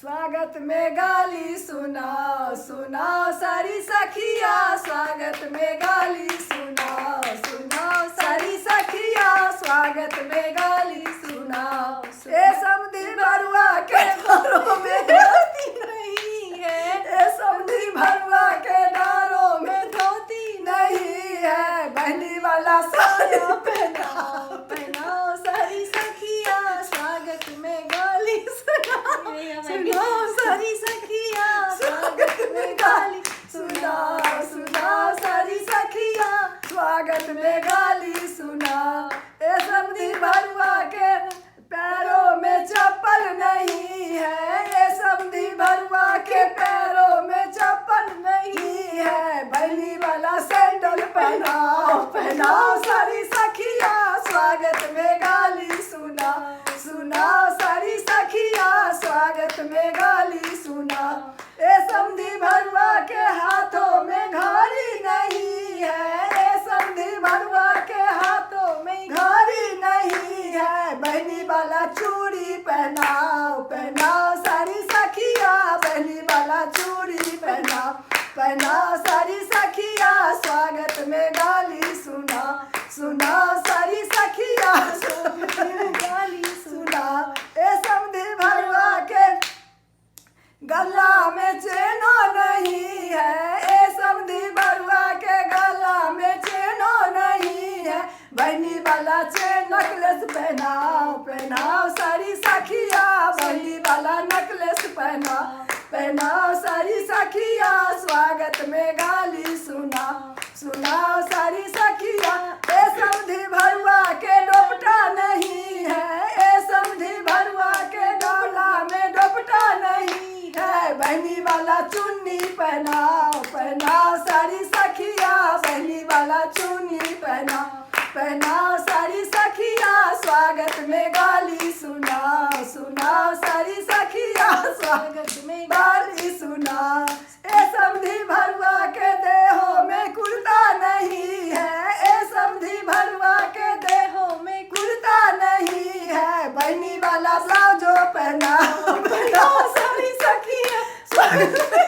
स्वागत में गाली सुनाओ सुनाओ सारी सखिया, स्वागत में गाली सुनाओ सुनाओ सारी सखिया, स्वागत में गाली सुनाओ। ए समधी भरुआ के डारों में धोती नहीं है, ए समधी भरुआ के डारों में धोती नहीं है, बहनी वाला साया पहनाओ पहनाओ सारी सखिया, स्वागत में गाली सुनाओ सुनाओ सारी सखिया, स्वागत में गाली सुनाओ सुनाओ सारी सखिया, स्वागत में गाली सुनाओ। ए समधी भरुआ के पैरों में चप्पल नहीं है, ए समधी भरुआ के पैरों में चप्पल नहीं है, बहनी वाला सैंडल पहनाओ पहनाओ सारी सखिया, स्वागत में गाली सुनाओ सुनाओ सारी सखिया, स्वागत में गाली सुनाओ। ए समधी भरुआ के हाथों में घड़ी नहीं है, ए समधी भरुआ के हाथों में घड़ी नहीं है, बहनी वाला चूड़ी पहनाओ पहनाओ सारी सखिया, बहनी वाला चूड़ी पहनाओ पहनाओ सारी सखिया, स्वागत में गाली सुनाओ सुनाओ सारी सखिया, स्वागत में गाली सुनाओ। ए समधी भरुआ के गला में चेनो नहीं है, ए समधी भरुआ के गला में चेनो नहीं है, बहनी वाला चेन नेकलेस पहनाओ पहनाओ सारी सखिया, बहनी वाला नेकलेस पहनाओ पहनाओ सारी सखिया, स्वागत में गाली सुनाओ सुनाओ सारी सखिया। ए समधी भरुआ के डोपटा नहीं है, ए समधी भरुआ के डोला में डोपटा नहीं है, बहनी वाला चुन्नी पहनाओ पहनाओ सारी सखिया, बहनी वाला चुन्नी पहनाओ पहनाओ सारी सखिया, स्वागत में गाली सुनाओ सुनाओ सारी सखिया, स्वागत में गाली सुनाओ। ए समधी भरुआ के देहों में कुर्ता नहीं है, ए समधी भरुआ के देहों में कुर्ता नहीं है, बहनी वाला ब्लाउजो पहनाओ पहनाओ सारी सखिया, स्वागत